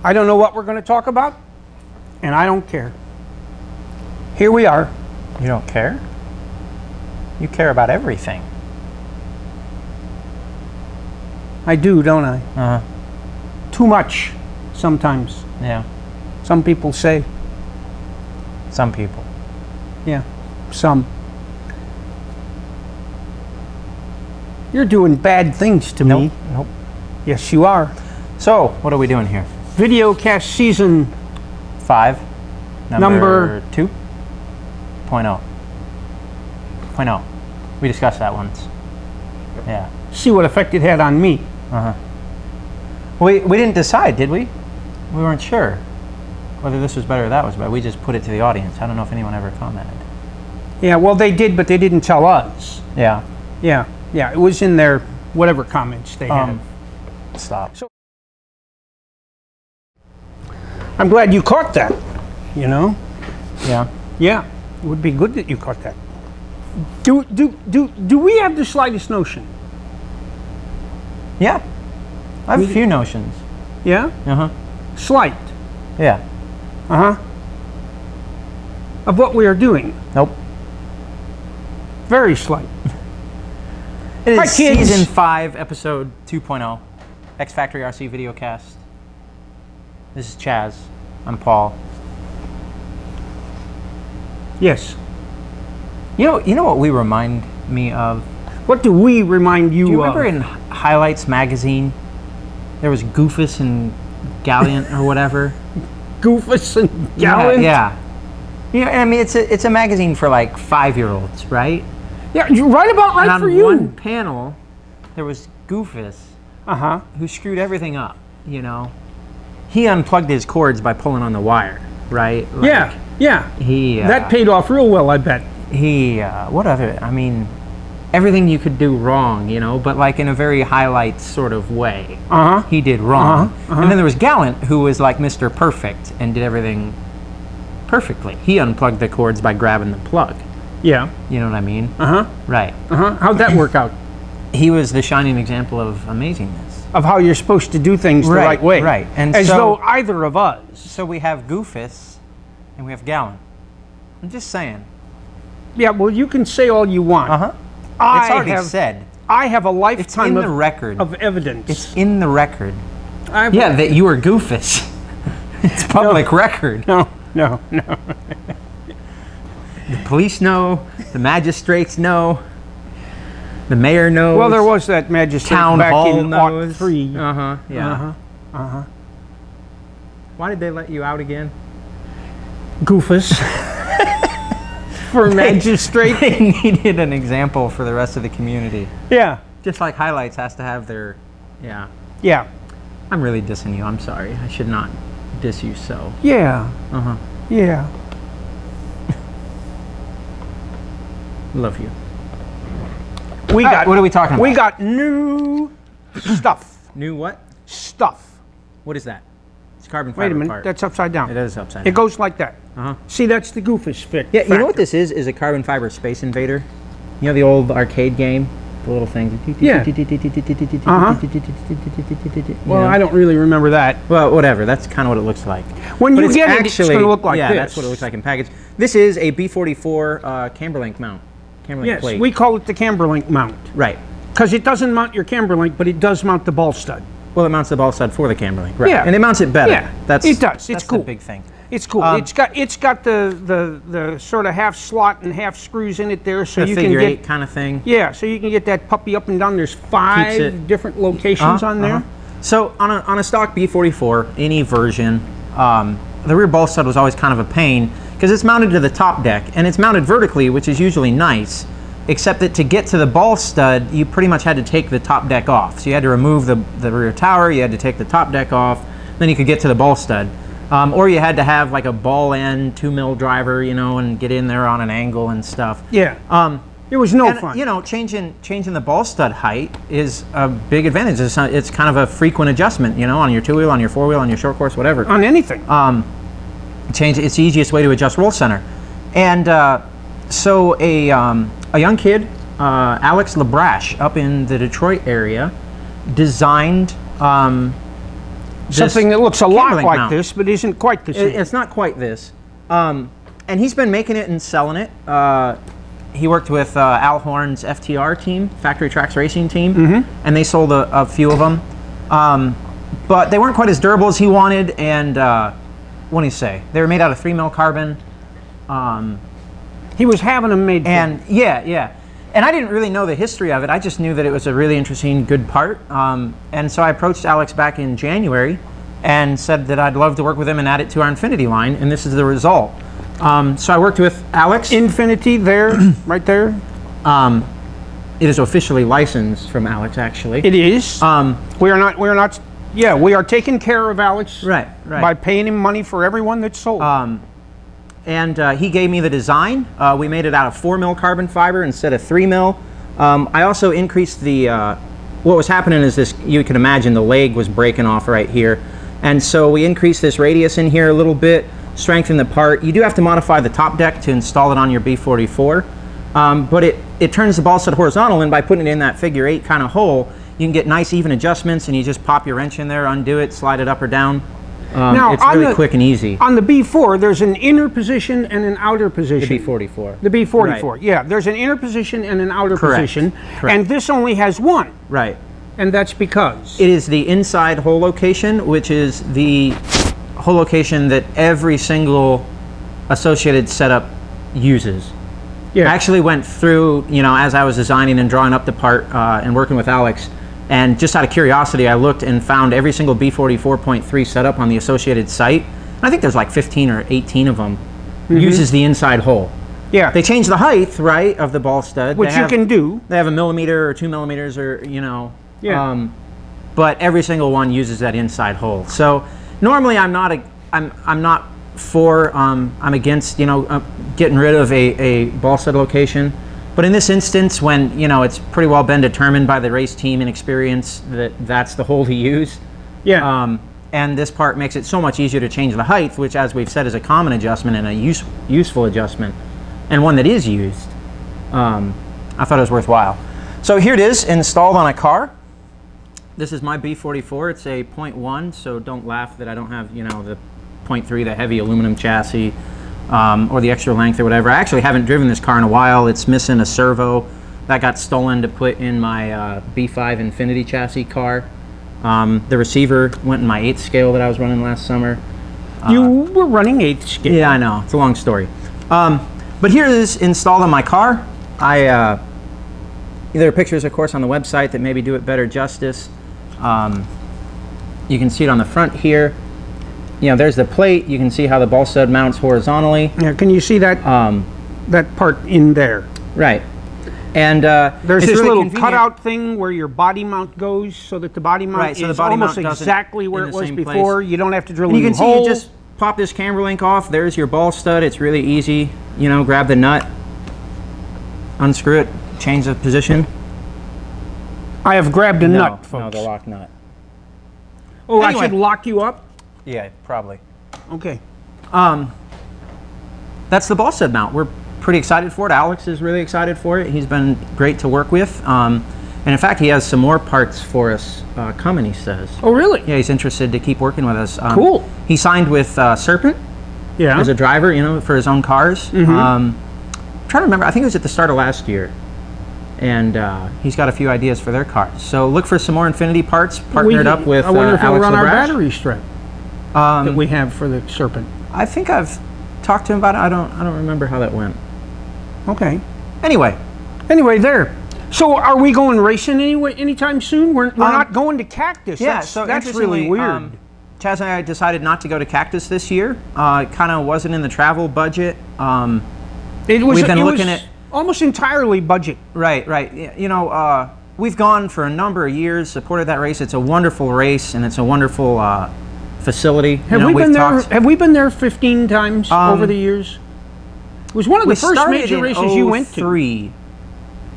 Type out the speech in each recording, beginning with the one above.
I don't know what we're going to talk about, and I don't care. Here we are. You don't care? You care about everything. I do, don't I? Uh-huh. Too much, sometimes. Yeah. Some people say. Some people. Yeah, some. You're doing bad things to me. Nope. Yes, you are. So, what are we doing here? VideoCast season 5. Number 2.0. We discussed that once. Yeah. See what effect it had on me. Uh-huh. We didn't decide, did we? We weren't sure whether this was better or that was better. We just put it to the audience. I don't know if anyone ever commented. Yeah, well, they did, but they didn't tell us. Yeah. Yeah, it was in their whatever comments they had. Stop. So, I'm glad you caught that, you know? Yeah. Yeah, it would be good that you caught that. Do we have the slightest notion? Yeah. I have a few notions. Yeah? Uh-huh. Slight. Yeah. Uh-huh. Of what we are doing. Nope. Very slight. It is Hi, kids. season 5, episode 2.0. XFactoryRC VideoCast. This is Chaz. I'm Paul. Yes. You know what we remind me of? What do we remind you of? Do you remember in Highlights magazine, there was Goofus and Gallant or whatever? Goofus and Gallant? Yeah. You know, I mean, it's a magazine for like 5-year-olds, right? Yeah, you're right about right for you. On one panel, there was Goofus, who screwed everything up, you know? He unplugged his cords by pulling on the wire, right? Like, yeah. He that paid off real well, I bet. Whatever. I mean, everything you could do wrong, you know, but like in a very Highlights sort of way. He did wrong. And then there was Gallant, who was like Mr. Perfect and did everything perfectly. He unplugged the cords by grabbing the plug. Yeah. You know what I mean? Right. How'd that work out? He was the shining example of amazingness. Of how you're supposed to do things the right way. Right. And as so, though either of us. So we have Goofus and we have Gallant. I'm just saying. Yeah, well, you can say all you want. It's already said. I have a lifetime it's in the record. Of evidence. It's in the record. Yeah, that you were Goofus. It's public record. No. The police know. The magistrates know. The mayor knows. Well, there was that magistrate Town back hall in knows. 03. Yeah. Why did they let you out again? Goofus. For magistrate. They needed an example for the rest of the community. Yeah. Just like Highlights has to have their, yeah. I'm really dissing you. I'm sorry. I should not diss you so. Yeah. Yeah. Love you. What are we talking about? We got new stuff. New what? Stuff. What is that? It's carbon fiber. Wait a minute. part. That's upside down. It is upside down. It goes like that. See, that's the Goofus fit. Yeah, you know what this is a carbon fiber Space Invader. You know the old arcade game? The little thing. Yeah. Well, I don't really remember that. Well, whatever. That's kind of what it looks like. When you get it, it's going to look like this. Yeah, that's what it looks like in package. This is a B44 camber link mount. Camber plate. We call it the camber link mount. Right. Because it doesn't mount your camber link, but it does mount the ball stud. Well, it mounts the ball stud for the camber link. Right. Yeah. And it mounts it better. Yeah. It does. It's cool. The big thing. It's cool. It's got the sort of half slot and half screws in it there, so the you figure can get 8 kind of thing. Yeah, so you can get that puppy up and down. There's 5 different locations on there. So on a stock B44, any version, the rear ball stud was always kind of a pain because it's mounted to the top deck and it's mounted vertically, which is usually nice, except that to get to the ball stud, you pretty much had to take the top deck off. So you had to remove the rear tower, you had to take the top deck off, then you could get to the ball stud. Or you had to have like a ball end 2mm driver, you know, and get in there on an angle and stuff. Yeah. It was no fun. You know, changing the ball stud height is a big advantage. It's kind of a frequent adjustment, you know, on your 2-wheel, on your 4-wheel, on your short course, whatever. On anything. It's the easiest way to adjust roll center. And so a young kid, Alex LeBrash, up in the Detroit area, designed Something that looks a lot like mount. this, but isn't quite the same. It's not quite this. And he's been making it and selling it. He worked with Al Horn's FTR team, Factory Tracks Racing team, and they sold a few of them. But they weren't quite as durable as he wanted, and what do you say? They were made out of 3 mil carbon. He was having them made. And yeah. And I didn't really know the history of it. I just knew that it was a really interesting, good part. And so I approached Alex back in January and said that I'd love to work with him and add it to our Infinity line, and this is the result. So I worked with Alex. Infinity there, right there. It is officially licensed from Alex, actually. It is. We are taking care of Alex by paying him money for everyone that's sold. And he gave me the design. We made it out of 4 mil carbon fiber instead of 3 mil. I also increased the, what was happening is this, you can imagine the leg was breaking off right here. And so we increased this radius in here a little bit, strengthened the part. You do have to modify the top deck to install it on your B44. But it turns the ball set horizontal, and by putting it in that figure 8 kind of hole, you can get nice even adjustments, and you just pop your wrench in there, undo it, slide it up or down. Now, it's really quick and easy. On the B4, there's an inner position and an outer position. The B44. The B44, right. Yeah. There's an inner position and an outer position. Correct. And this only has one. Right. And that's because? It is the inside hole location, which is the hole location that every single associated setup uses. Yeah. I actually went through, as I was designing and drawing up the part and working with Alex, and just out of curiosity, I looked and found every single B44.3 setup on the associated site. I think there's like 15 or 18 of them. Uses the inside hole. Yeah. They change the height, right, of the ball stud. Which you can do. They have 1 millimeter or 2 millimeters or, Yeah. But every single one uses that inside hole. So normally I'm not I'm against, getting rid of a ball stud location. But in this instance, when, it's pretty well been determined by the race team and experience that that's the hole to use. Yeah. And this part makes it so much easier to change the height, which, as we've said, is a common adjustment and a useful adjustment, and one that is used. I thought it was worthwhile. So here it is, installed on a car. This is my B44. It's a 0.1, so don't laugh that I don't have, the 0.3, the heavy aluminum chassis. Or the extra length or whatever. I actually haven't driven this car in a while. It's missing a servo that got stolen to put in my B5 Infinity chassis car. The receiver went in my 8th scale that I was running last summer. You were running 8th scale. Yeah, I know. It's a long story. But here it is installed on my car. There are pictures, of course, on the website that maybe do it better justice. You can see it on the front here. There's the plate. You can see how the ball stud mounts horizontally. Yeah, can you see that that part in there? Right. And there's this really little convenient cutout thing where your body mount goes, so that the body mount is almost exactly where it was before. You don't have to drill a new hole. You can see you just pop this camber link off. There's your ball stud. It's really easy. Grab the nut, unscrew it, change the position. I have grabbed a nut, folks. No, the lock nut. Oh, anyway. I should lock you up? Yeah, probably. Okay. That's the ball stud mount. We're pretty excited for it. Alex is really excited for it. He's been great to work with. And in fact, he has some more parts for us coming, he says. Oh, really? Yeah, he's interested to keep working with us. Cool. He signed with Serpent as a driver, for his own cars. I'm trying to remember. I think it was at the start of last year. And he's got a few ideas for their cars. So look for some more Infinity parts partnered up with I wonder if he'll Alex run LaBrache. our battery strap that we have for the Serpent. I think I've talked to him about it. I don't remember how that went. Okay. Anyway, there. So are we going racing anytime soon? We're not going to Cactus. Yeah, that's really weird. Chaz and I decided not to go to Cactus this year. It kind of wasn't in the travel budget. We've been looking at almost entirely budget. Right. We've gone for a number of years, supported that race. It's a wonderful race, and it's a wonderful facility. Have we been there 15 times over the years? It was one of the first major races you went to.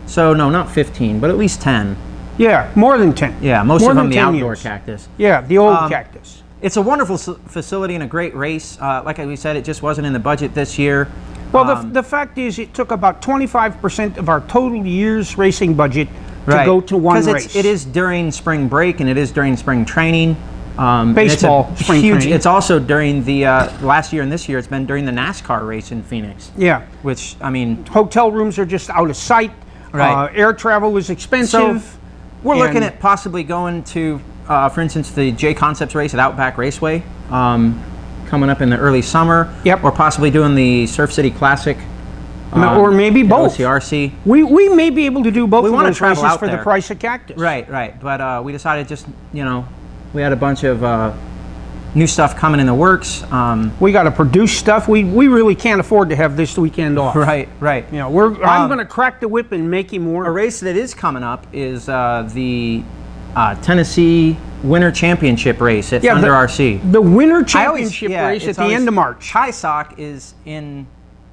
So no, not 15, but at least 10. Yeah, more than 10. Yeah, most of them the outdoor Cactus. Yeah, the old Cactus. It's a wonderful facility and a great race. Like we said, it just wasn't in the budget this year. Well, the fact is, it took about 25% of our total year's racing budget to go to one race. Because it is during spring break and it is during spring training. Baseball, it's spring huge. training. It's also during the last year and this year. It's been during the NASCAR race in Phoenix. Yeah. Which, I mean, hotel rooms are just out of sight. Right. Air travel is expensive. So we're looking at possibly going to, for instance, the J Concepts race at Outback Raceway, coming up in the early summer. Yep. Or possibly doing the Surf City Classic. Or maybe both. OCRC. We may be able to do both of those races out for there. the price of Cactus. Right, right. But we decided just, you know, we had a bunch of new stuff coming in the works. We got to produce stuff. We really can't afford to have this weekend off. Right, right. You know, I'm going to crack the whip and make him work. A race that is coming up is the Tennessee Winter Championship race at Thunder RC. The Winter Championship race at the end of March. High Sock is in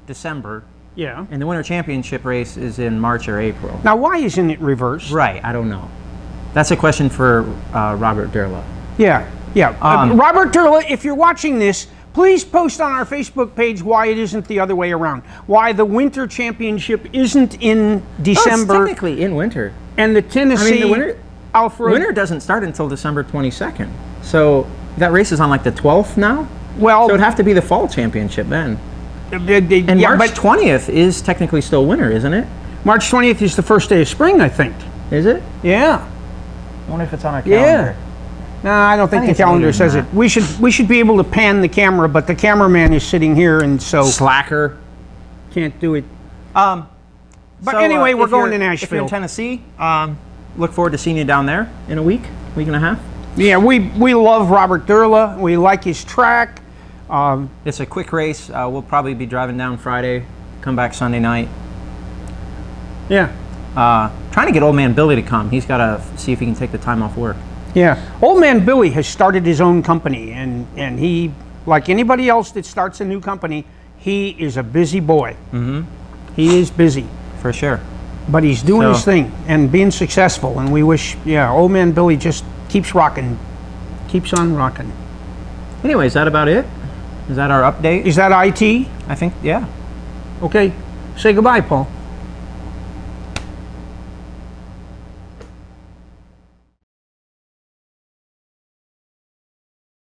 December. Yeah. And the Winter Championship race is in March or April. Now, why isn't it reversed? Right, I don't know. That's a question for Robert Durla. Yeah, yeah. Robert Durla, if you're watching this, please post on our Facebook page why it isn't the other way around. Why the Winter Championship isn't in December. Oh, it's technically in winter. And the Tennessee winter doesn't start until December 22nd. So that race is on like the 12th now? Well, so it'd have to be the fall championship then. And yeah, March 20th is technically still winter, isn't it? March 20th is the first day of spring, I think. Is it? Yeah. I wonder if it's on our calendar. Yeah. No, I don't think the calendar says it. We should be able to pan the camera, but the cameraman is sitting here, and so slacker can't do it. But so, anyway, we're going to Nashville. If you're in Tennessee, look forward to seeing you down there in a week and a half. Yeah, we love Robert Durla. We like his track. It's a quick race. We'll probably be driving down Friday, come back Sunday night. Yeah. Trying to get Old Man Billy to come. He's got to see if he can take the time off work. Yeah. Old Man Billy has started his own company, and he, like anybody else that starts a new company, he is a busy boy. Mm-hmm. He is busy. For sure. But he's doing his thing and being successful, and we wish, Old Man Billy just keeps rocking. Keeps on rocking. Anyway, is that about it? Is that our update? Is that IT? I think, yeah. Okay. Say goodbye, Paul.